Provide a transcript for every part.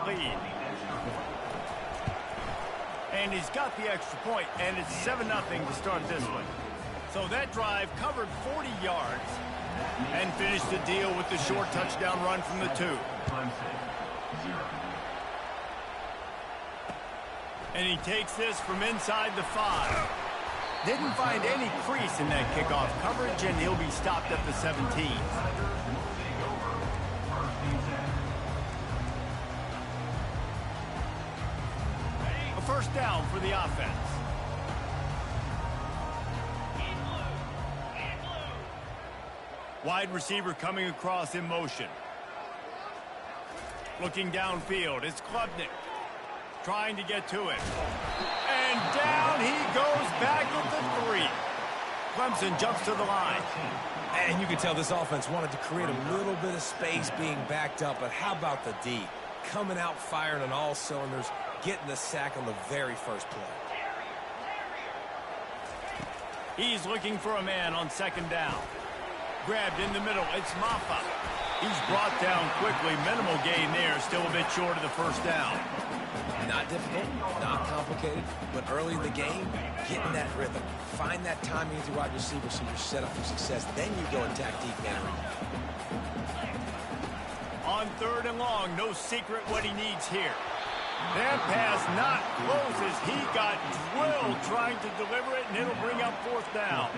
lead. And he's got the extra point, and it's 7-0 to start this one. So that drive covered 40 yards and finished the deal with the short touchdown run from the 2. And he takes this from inside the 5. Didn't find any crease in that kickoff coverage, and he'll be stopped at the 17. A first down for the offense. Wide receiver coming across in motion. Looking downfield, it's Klubnik. Trying to get to it. And down he goes back at the 3. Clemson jumps to the line. And you can tell this offense wanted to create a little bit of space being backed up, but how about the D? Coming out firing on all cylinders, getting the sack on the very first play. He's looking for a man on second down. Grabbed in the middle, it's Maffa. He's brought down quickly. Minimal gain there, still a bit short of the first down. Not difficult, not complicated, but early in the game, getting that rhythm. Find that timing with your wide receiver so you're set up for success. Then you go attack deep man. On 3rd and long, no secret what he needs here. That pass not close as he got drilled trying to deliver it, and it'll bring up 4th down.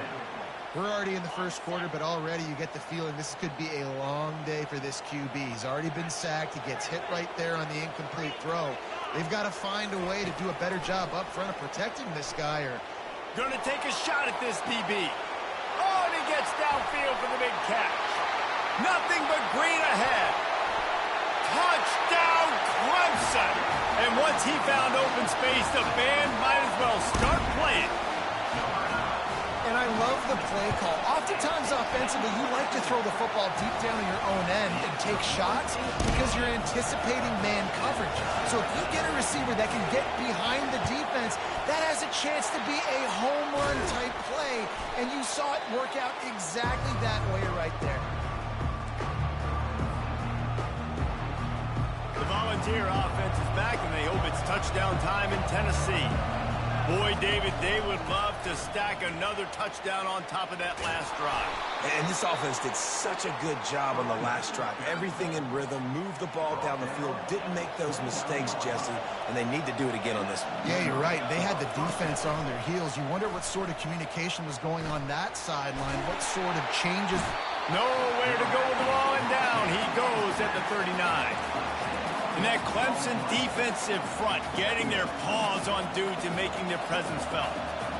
We're already in the first quarter, but already you get the feeling this could be a long day for this QB. He's already been sacked. He gets hit right there on the incomplete throw. They've got to find a way to do a better job up front of protecting this guy. Gonna take a shot at this DB. Oh, and he gets downfield for the big catch. Nothing but green ahead. Touchdown, Clemson! And once he found open space, the band might as well start playing. And I love the play call. Oftentimes offensively, you like to throw the football deep down on your own end and take shots because you're anticipating man coverage. So if you get a receiver that can get behind the defense, that has a chance to be a home run type play. And you saw it work out exactly that way right there. The Volunteer offense is back, and they hope it's touchdown time in Tennessee. Boy, David, they would love to stack another touchdown on top of that last drive. And this offense did such a good job on the last drive. Everything in rhythm, moved the ball down the field, didn't make those mistakes, Jesse, and they need to do it again on this one. Yeah, you're right. They had the defense on their heels. You wonder what sort of communication was going on that sideline, what sort of changes. Nowhere to go with the ball, and down he goes at the 39. And that Clemson defensive front getting their paws on dudes and making their presence felt.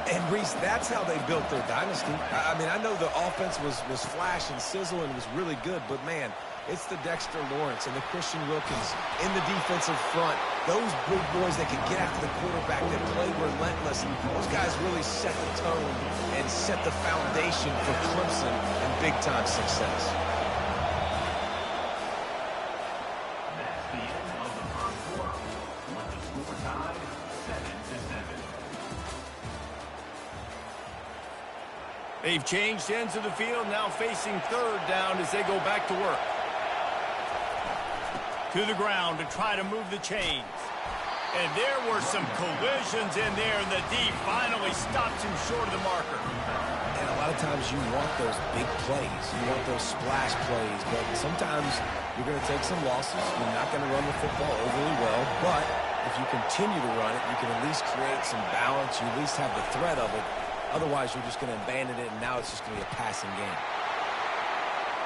And, Reese, that's how they built their dynasty. I mean, I know the offense was flash and sizzle and was really good, but, man, it's the Dexter Lawrence and the Christian Wilkins in the defensive front. Those big boys that can get after the quarterback, that play relentless. Those guys really set the tone and set the foundation for Clemson and big-time success. They've changed ends of the field, now facing 3rd down as they go back to work. To the ground to try to move the chains. And there were some collisions in there, and the D finally stops him short of the marker. And a lot of times you want those big plays. You want those splash plays, but sometimes you're going to take some losses. You're not going to run the football overly well, but if you continue to run it, you can at least create some balance. You at least have the threat of it. Otherwise, you're just going to abandon it, and now it's just going to be a passing game.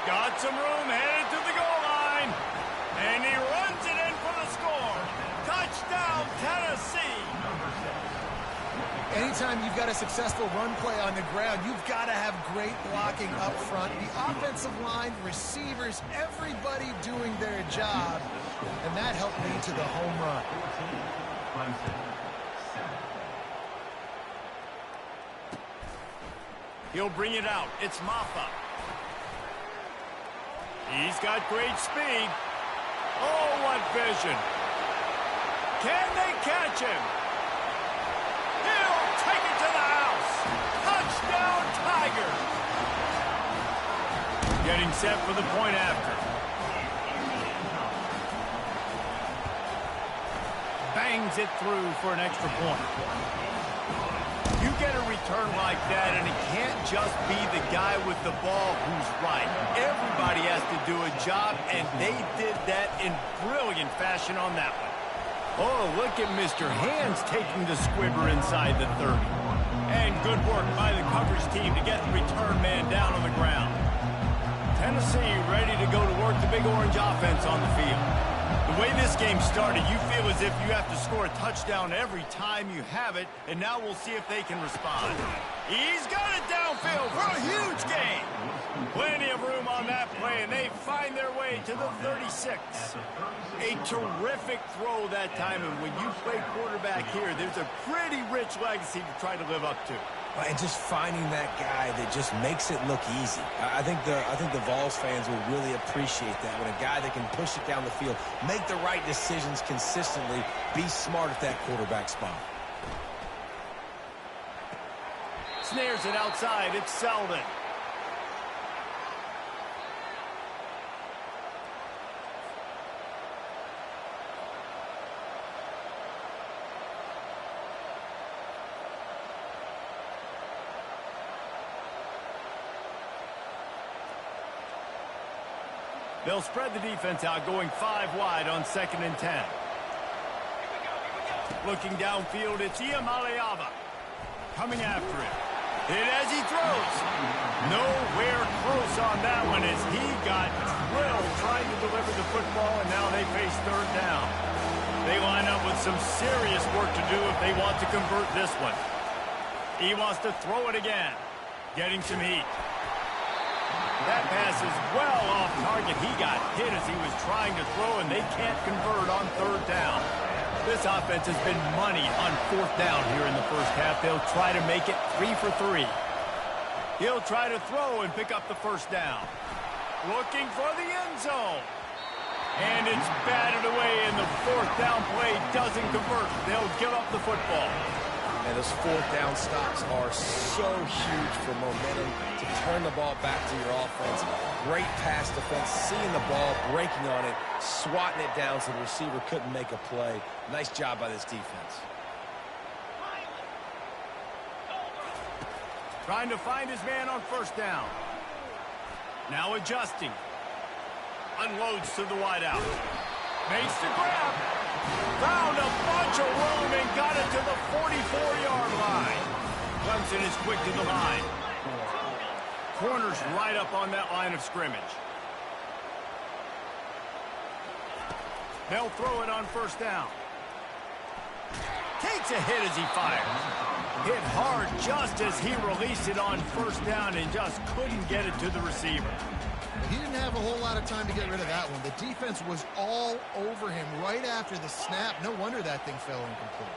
Got some room, headed to the goal line. And he runs it in for the score. Touchdown, Tennessee. Anytime you've got a successful run play on the ground, you've got to have great blocking up front. The offensive line, receivers, everybody doing their job. And that helped lead to the home run. He'll bring it out. It's Maffa. He's got great speed. Oh, what vision. Can they catch him? He'll take it to the house. Touchdown, Tigers. Getting set for the point after. bangs it through for an extra point. You get a return like that, and it can't just be the guy with the ball who's right. Everybody has to do a job, and they did that in brilliant fashion on that one. Oh, look at Mr. Hands taking the squibber inside the 30. And good work by the coverage team to get the return man down on the ground. Tennessee ready to go to work the Big Orange offense on the field. The way this game started, you feel as if you have to score a touchdown every time you have it, and now we'll see if they can respond. He's got it downfield for a huge gain. Plenty of room on that play, and they find their way to the 36. A terrific throw that time, and when you play quarterback here, there's a pretty rich legacy to try to live up to. And just finding that guy that just makes it look easy. I think the Vols fans will really appreciate that, when a guy that can push it down the field, make the right decisions consistently, be smart at that quarterback spot. Snares it outside. It's Selden. They'll spread the defense out, going 5 wide on 2nd and 10. Looking downfield, it's Iamaleava coming after it. Hit as he throws. Nowhere close on that one as he got drilled trying to deliver the football, and now they face 3rd down. They line up with some serious work to do if they want to convert this one. He wants to throw it again, getting some heat. That pass is well off target. He got hit as he was trying to throw, and they can't convert on 3rd down. This offense has been money on 4th down here in the first half. They'll try to make it 3 for 3. He'll try to throw and pick up the 1st down. Looking for the end zone. And it's batted away, and the 4th down play doesn't convert. They'll give up the football. And those 4th down stops are so huge for momentum to turn the ball back to your offense. Great pass defense, seeing the ball, breaking on it, swatting it down so the receiver couldn't make a play. Nice job by this defense. Trying to find his man on 1st down. Now adjusting. Unloads to the wideout. Makes the grab. Found a bunch of room and got it to the 44-yard line. Clemson is quick to the line. Corners right up on that line of scrimmage. They'll throw it on 1st down. Takes a hit as he fires. Hit hard just as he released it on 1st down and just couldn't get it to the receiver. He didn't have a whole lot of time to get rid of that one. The defense was all over him right after the snap. No wonder that thing fell incomplete.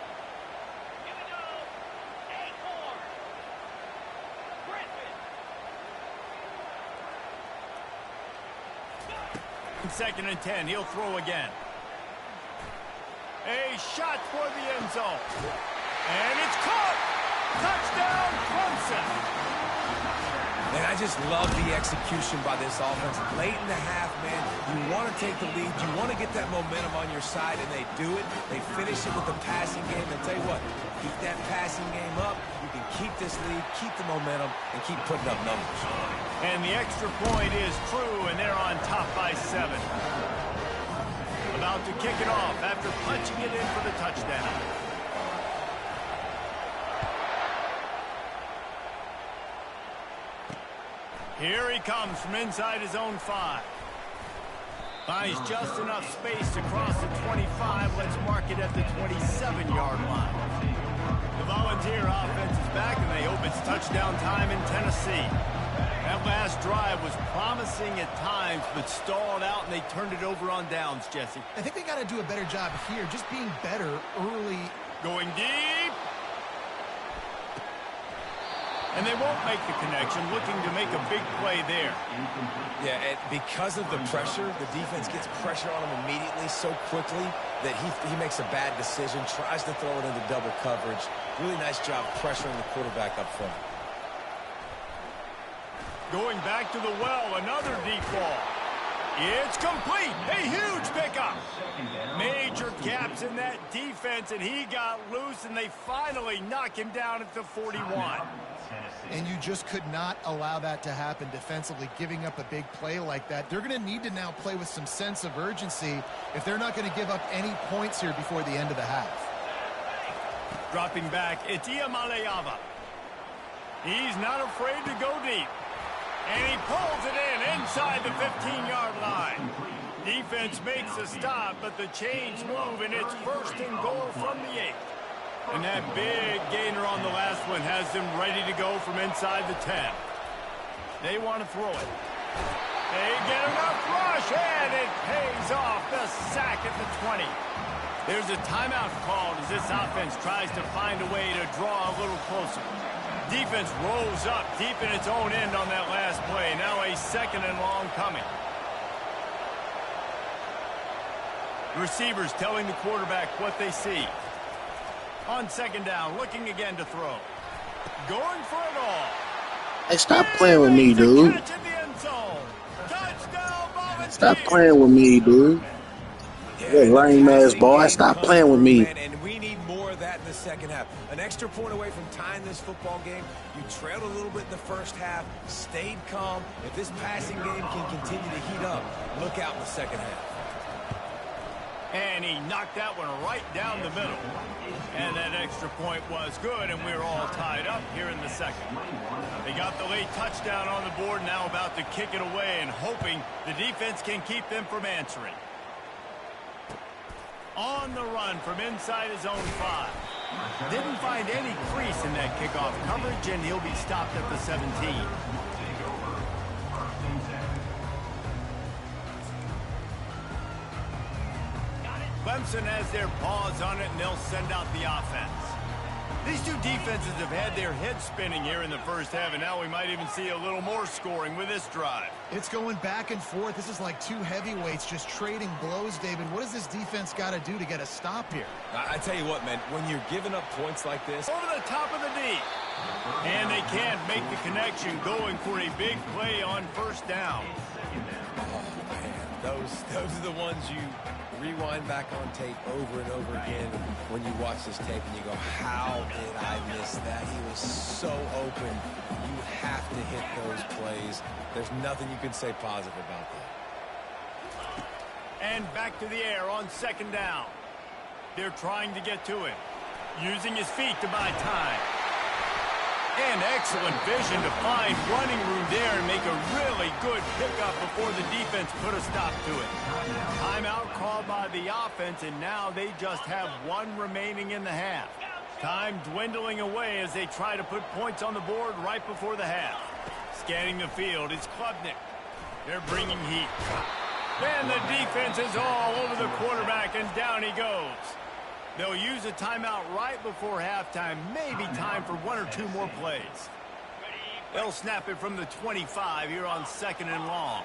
In 2nd and 10, he'll throw again. A shot for the end zone. And it's caught. Touchdown, Clemson. And I just love the execution by this offense. Late in the half, man, you want to take the lead. You want to get that momentum on your side, and they do it. They finish it with the passing game. And tell you what, keep that passing game up. You can keep this lead, keep the momentum, and keep putting up numbers. And the extra point is true, and they're on top by 7. About to kick it off after punching it in for the touchdown. Here he comes from inside his own 5. Finds just enough space to cross the 25. Let's mark it at the 27-yard line. The Volunteer offense is back, and they hope it's touchdown time in Tennessee. That last drive was promising at times, but stalled out, and they turned it over on downs, Jesse. I think they got to do a better job here, just being better early. Going deep. And they won't make the connection, looking to make a big play there. Yeah, and because of the pressure, the defense gets pressure on him immediately so quickly that he makes a bad decision, tries to throw it into double coverage. Really nice job pressuring the quarterback up front. Going back to the well, another deep ball. It's complete. A huge pickup. Major gap gaps in that defense, and he got loose, and they finally knock him down at the 41. And you just could not allow that to happen defensively, giving up a big play like that. They're going to need to now play with some sense of urgency if they're not going to give up any points here before the end of the half. Dropping back, it's Iamaleava. He's not afraid to go deep. And he pulls it in inside the 15-yard line. Defense makes a stop, but the chains move, and it's 1st and goal from the 8. And that big gainer on the last one has them ready to go from inside the 10. They want to throw it. They get enough rush, and it pays off. The sack at the 20. There's a timeout called as this offense tries to find a way to draw a little closer. Defense rolls up deep in its own end on that last play. Now a 2nd and long coming. The receivers telling the quarterback what they see. On 2nd down, looking again to throw. Going for it all. Hey, stop playing with me, dude. Stop playing with me, dude. You lame-ass boy. Stop playing with me. And we need more of that in the second half. An extra point away from tying this football game. You trailed a little bit in the first half, stayed calm. If this passing game can continue to heat up, look out in the second half. And he knocked that one right down the middle. And that extra point was good, and we're all tied up here in the second. They got the late touchdown on the board, now about to kick it away and hoping the defense can keep them from answering. On the run from inside his own 5. Didn't find any crease in that kickoff coverage, and he'll be stopped at the 17. Clemson has their paws on it, and they'll send out the offense. These two defenses have had their heads spinning here in the first half, and now we might even see a little more scoring with this drive. It's going back and forth. This is like two heavyweights just trading blows, David. What does this defense got to do to get a stop here? I tell you what, man, when you're giving up points like this. Over the top of the D. And they can't make the connection, going for a big play on 1st down. Oh, man, those are the ones you rewind back on tape over and over again when you watch this tape and you go, how did I miss that? He was so open. You have to hit those plays. There's nothing you can say positive about that. And back to the air on 2nd down. They're trying to get to it, using his feet to buy time. And excellent vision to find running room there and make a really good pickup before the defense put a stop to it. Timeout called by the offense, and now they just have 1 remaining in the half. Time dwindling away as they try to put points on the board right before the half. Scanning the field, it's Klubnik. They're bringing heat. And the defense is all over the quarterback, and down he goes. They'll use a timeout right before halftime. Maybe time for 1 or 2 more plays. They'll snap it from the 25 here on 2nd and long.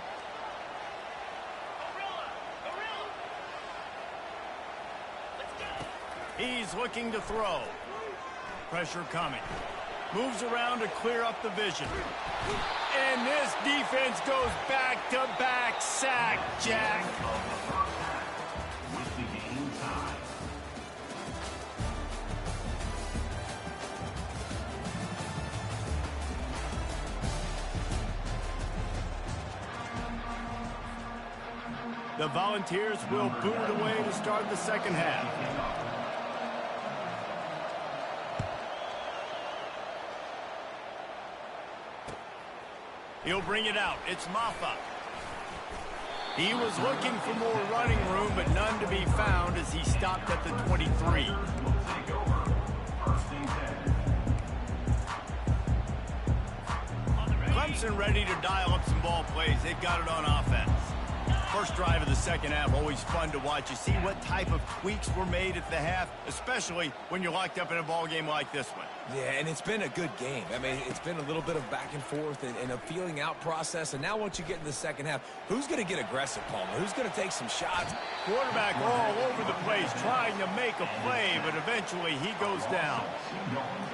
He's looking to throw. Pressure coming. Moves around to clear up the vision. And this defense goes back-to-back sack, Jack. The Volunteers will boot it away to start the second half. He'll bring it out. It's Maffa. He was looking for more running room, but none to be found as he stopped at the 23. Clemson ready to dial up some ball plays. They've got it on offense. First drive of the second half, always fun to watch. You see what type of tweaks were made at the half, especially when you're locked up in a ball game like this one. Yeah, and it's been a good game. I mean, it's been a little bit of back and forth and a feeling out process. And now once you get in the second half, who's going to get aggressive, Palmer? Who's going to take some shots? Quarterback all over the place trying to make a play, but eventually he goes down.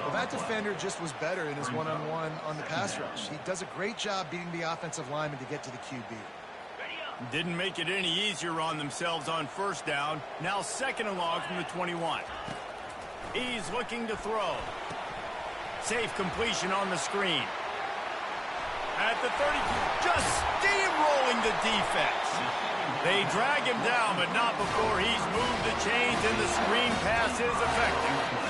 Well, that defender just was better in his one-on-one on the pass rush. He does a great job beating the offensive lineman to get to the QB. Didn't make it any easier on themselves on first down. Now 2nd and long from the 21. He's looking to throw. Safe completion on the screen. At the 30, just steamrolling the defense. They drag him down, but not before he's moved the chains and the screen pass is effective.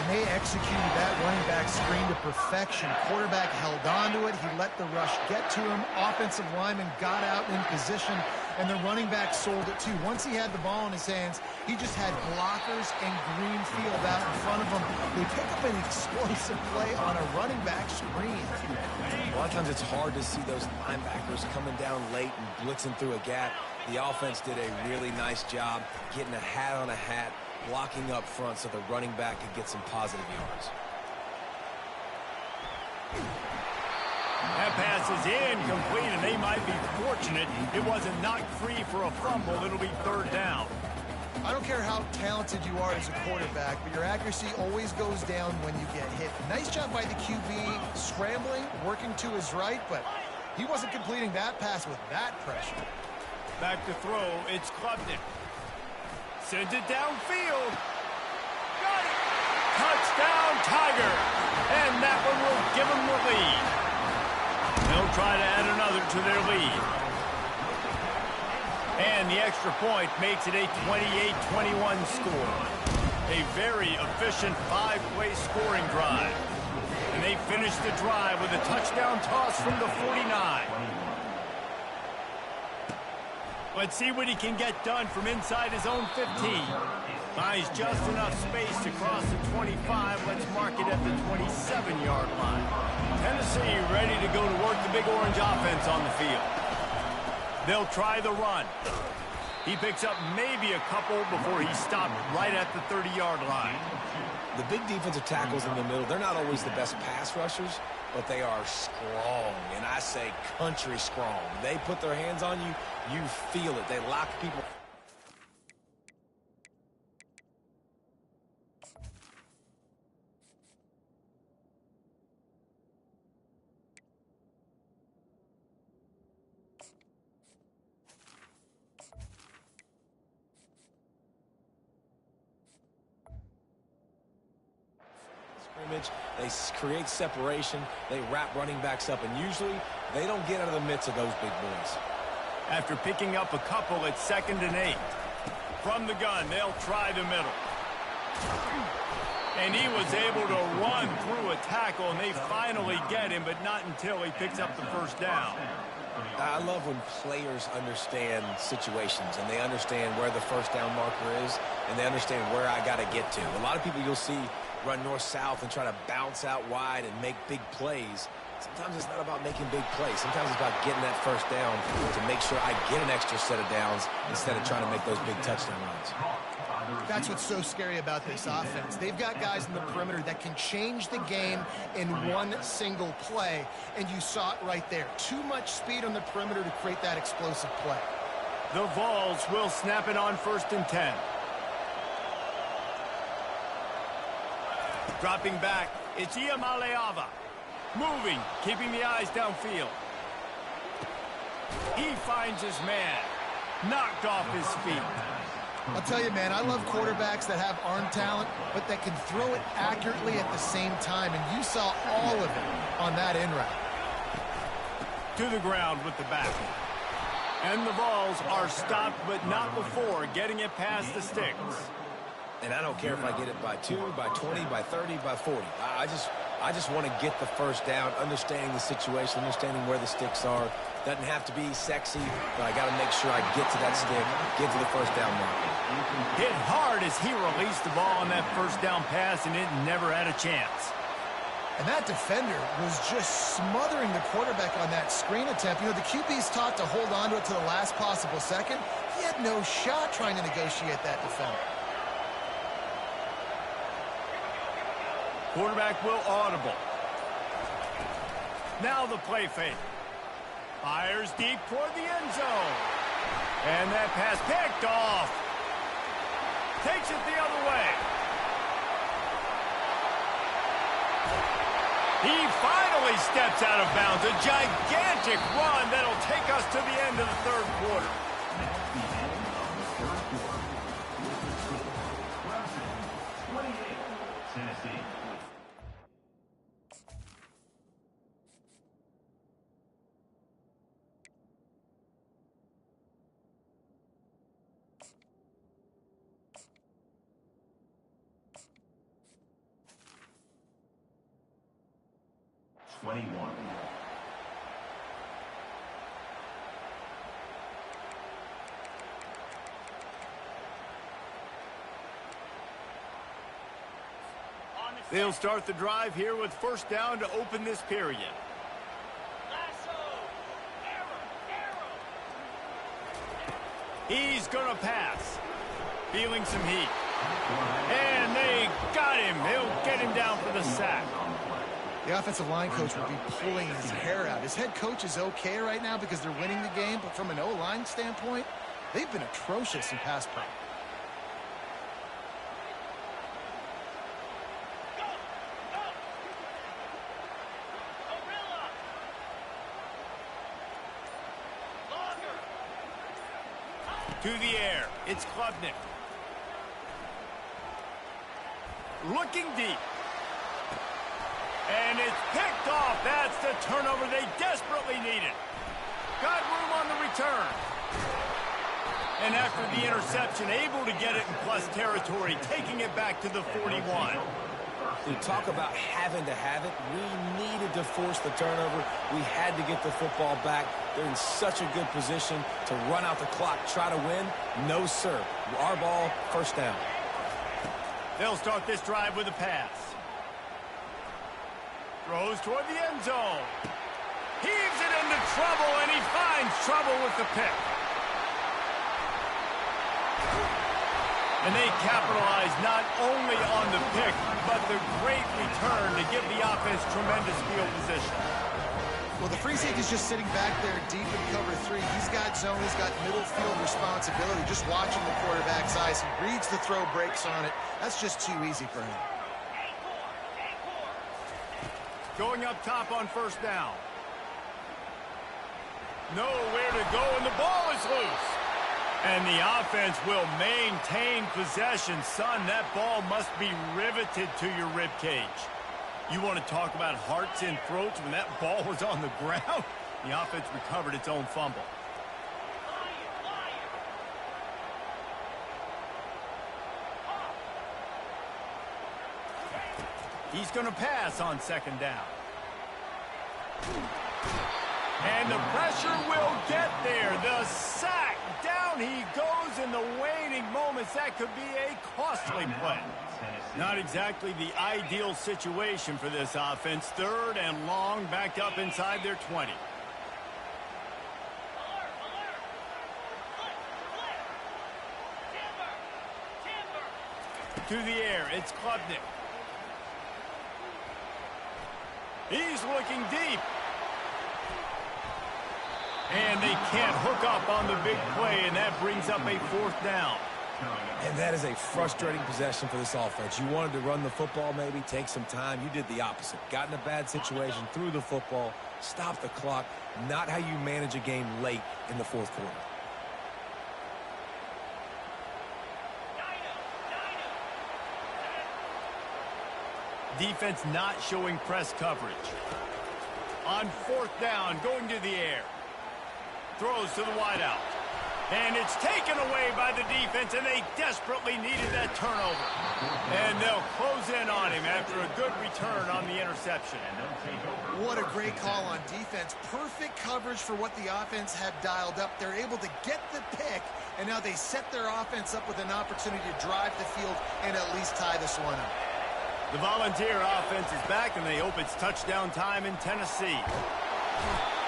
And they executed that running back screen to perfection. Quarterback held on to it. He let the rush get to him. Offensive lineman got out in position, and the running back sold it too. Once he had the ball in his hands, he just had blockers and green field out in front of him. They pick up an explosive play on a running back screen. A lot of times it's hard to see those linebackers coming down late and blitzing through a gap. The offense did a really nice job getting a hat on a hat, blocking up front so the running back could get some positive yards. That pass is incomplete, and they might be fortunate it wasn't knocked free for a fumble. It'll be 3rd down. I don't care how talented you are as a quarterback, but your accuracy always goes down when you get hit. Nice job by the QB scrambling, working to his right, but he wasn't completing that pass with that pressure. Back to throw, it's Klubnik. Sends it downfield. Got it! Touchdown, Tiger! And that one will give them the lead. They'll try to add another to their lead. And the extra point makes it a 28-21 score. A very efficient 5-play scoring drive. And they finish the drive with a touchdown toss from the 49. Let's see what he can get done from inside his own 15. Buys just enough space to cross the 25. Let's mark it at the 27-yard line. Tennessee ready to go to work the Big Orange offense on the field. They'll try the run. He picks up maybe a couple before he stopped right at the 30-yard line. The big defensive tackles in the middle, they're not always the best pass rushers, but they are strong, and I say country strong. They put their hands on you, you feel it. They lock people. They create separation, they wrap running backs up, and usually they don't get out of the midst of those big boys. After picking up a couple at 2nd and 8. From the gun, they'll try the middle. And he was able to run through a tackle, and they finally get him, but not until he picks up the 1st down. I love when players understand situations, and they understand where the 1st down marker is, and they understand where I got to get to. A lot of people you'll see run north-south and try to bounce out wide and make big plays. Sometimes it's not about making big plays. Sometimes it's about getting that 1st down to make sure I get an extra set of downs instead of trying to make those big touchdown runs. That's what's so scary about this offense. They've got guys in the perimeter that can change the game in one single play, and you saw it right there. Too much speed on the perimeter to create that explosive play. The Vols will snap it on 1st and 10. Dropping back, it's Iamaleava. Moving, keeping the eyes downfield. He finds his man. Knocked off his feet. I'll tell you, man, I love quarterbacks that have arm talent, but that can throw it accurately at the same time, and you saw all of it on that in route. To the ground with the back. And the Vols are stopped, but not before getting it past the sticks. And I don't care if I get it by 2, by 20, by 30, by 40. I just want to get the 1st down, understanding the situation, understanding where the sticks are. Doesn't have to be sexy, but I got to make sure I get to that stick, get to the 1st down mark. Hit hard as he released the ball on that 1st down pass, and it never had a chance. And that defender was just smothering the quarterback on that screen attempt. You know, the QB's taught to hold on to it to the last possible second. He had no shot trying to negotiate that defender. Quarterback will audible. Now the play fake. Fires deep toward the end zone. And that pass picked off. Takes it the other way. He finally steps out of bounds. A gigantic run that'll take us to the end of the third quarter. Tennessee. They'll start the drive here with first down to open this period. He's going to pass. Feeling some heat. And they got him. They'll get him down for the sack. The offensive line coach will be pulling his hair out. His head coach is okay right now because they're winning the game, but from an O-line standpoint, they've been atrocious in pass pro. To the air, it's Klubnik. Looking deep. And it's picked off. That's the turnover they desperately needed. Got room on the return. And after the interception, able to get it in plus territory, taking it back to the 41. We talk about having to have it. We needed to force the turnover. We had to get the football back. They're in such a good position to run out the clock, try to win. No, sir. Our ball, first down. They'll start this drive with a pass. Throws toward the end zone. Heaves it into trouble, and he finds trouble with the pick. And they capitalize not only on the pick, but the great return to give the offense tremendous field position. Well, the free safety's just sitting back there deep in cover three. He's got zone. He's got middle field responsibility. Just watching the quarterback's eyes. He reads the throw, breaks on it. That's just too easy for him. Going up top on first down. Nowhere to go, and the ball is loose. And the offense will maintain possession. Son, that ball must be riveted to your rib cage. You want to talk about hearts and throats when that ball was on the ground? The offense recovered its own fumble. He's going to pass on second down. And the pressure will get there. The sack. Down he goes in the waning moments. That could be a costly play. Not exactly the ideal situation for this offense. Third and long, backed up inside their 20. To the air, it's Klubnik. He's looking deep. And they can't hook up on the big play, and that brings up a fourth down. And that is a frustrating possession for this offense. You wanted to run the football, maybe take some time. You did the opposite. Got in a bad situation, threw the football, stopped the clock. Not how you manage a game late in the fourth quarter. Defense not showing press coverage. On fourth down, going to the air. Throws to the wideout. And it's taken away by the defense, and they desperately needed that turnover. And they'll close in on him after a good return on the interception. What a great call on defense. Perfect coverage for what the offense had dialed up. They're able to get the pick, and now they set their offense up with an opportunity to drive the field and at least tie this one up. The Volunteer offense is back, and they hope it's touchdown time in Tennessee.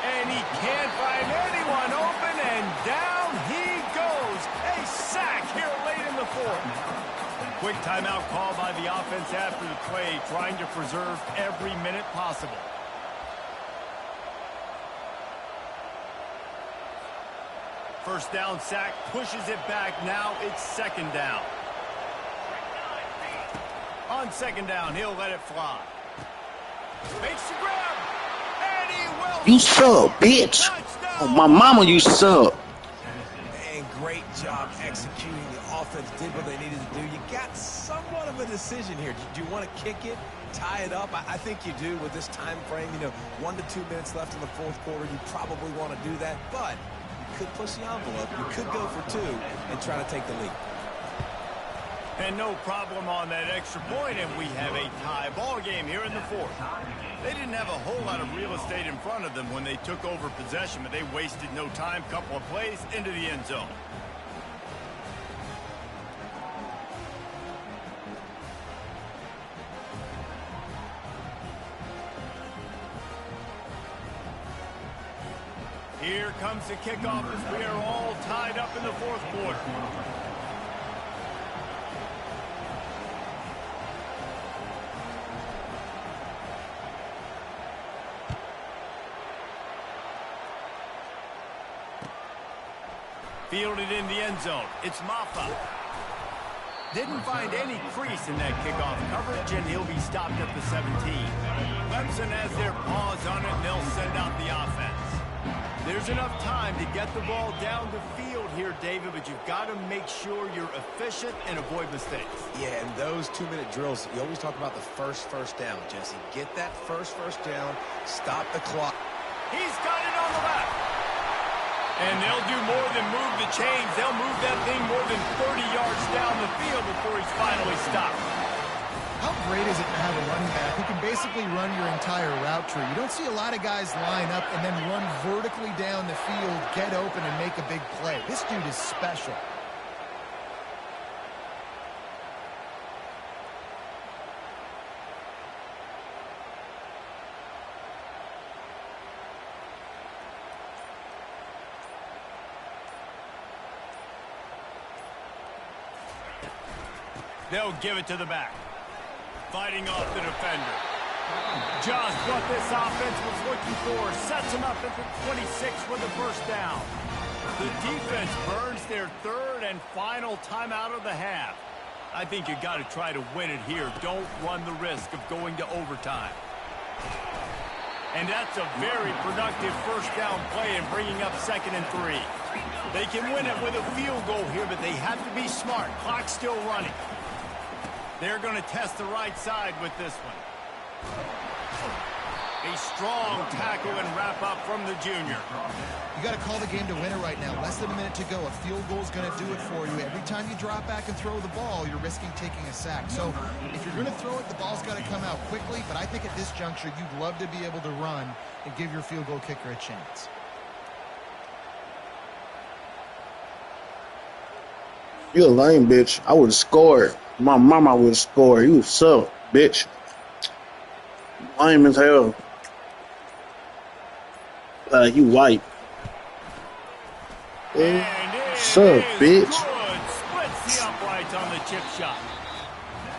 And he can't find anyone open, and down he goes. A sack here late in the fourth. Quick timeout call by the offense after the play, trying to preserve every minute possible. First down sack, pushes it back. Now it's second down. On second down, he'll let it fly. Makes the grab. And he will. You suck, bitch. Touchdown. Oh, my mama, you suck. And great job executing. The offense did what they needed to do. You got somewhat of a decision here. Do you want to kick it, tie it up? I think you do with this time frame. 1 to 2 minutes left in the fourth quarter. You probably want to do that, but you could push the envelope. You could go for 2 and try to take the lead. And no problem on that extra point, and we have a tie ball game here in the fourth. They didn't have a whole lot of real estate in front of them when they took over possession, but they wasted no time. Couple of plays into the end zone. Here comes the kickoff as we are all tied up in the fourth quarter. Fielded in the end zone. It's Maffa. Didn't find any crease in that kickoff coverage, and he'll be stopped at the 17. Clemson has their paws on it, and they'll send out the offense. There's enough time to get the ball down the field here, David, but you've got to make sure you're efficient and avoid mistakes. Yeah, and those 2-minute drills, you always talk about the first down, Jesse. Get that first down, stop the clock. He's got it on the left. And they'll do more than move the chains. They'll move that thing more than 30 yards down the field before he's finally stopped. How great is it to have a running back who can basically run your entire route tree? You don't see a lot of guys line up and then run vertically down the field, get open, and make a big play. This dude is special. They'll give it to the back. Fighting off the defender. Just what this offense was looking for. Sets him up at the 26 with a first down. The defense burns their third and final timeout of the half. I think you got to try to win it here. Don't run the risk of going to overtime. And that's a very productive first down play and bringing up 2nd and 3. They can win it with a field goal here, but they have to be smart. Clock's still running. They're going to test the right side with this one. A strong tackle and wrap up from the junior. You got to call the game to win it right now. Less than a minute to go. A field goal is going to do it for you. Every time you drop back and throw the ball, you're risking taking a sack. So if you're going to throw it, the ball's got to come out quickly. But I think at this juncture, you'd love to be able to run and give your field goal kicker a chance. You a lame bitch. I would have scored. My mama would have scored. You suck, bitch. Lame as hell. You white. Suck, bitch. Splits the uprights on the chip shot.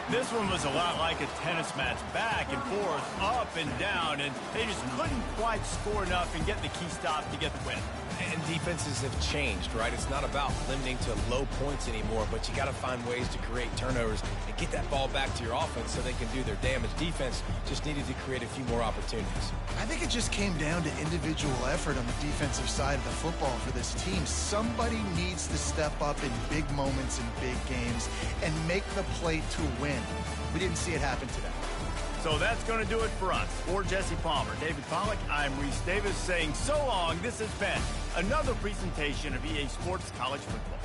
This one was a lot like a tennis match, back and forth, up and down, and they just couldn't quite score enough and get the key stop to get the win. And defenses have changed, right? It's not about limiting to low points anymore, but you got to find ways to create turnovers and get that ball back to your offense so they can do their damage. Defense just needed to create a few more opportunities. I think it just came down to individual effort on the defensive side of the football for this team. Somebody needs to step up in big moments in big games and make the play to win. We didn't see it happen today. So that's going to do it for us. For Jesse Palmer, David Pollack, I'm Reese Davis saying so long. This has been another presentation of EA Sports College Football.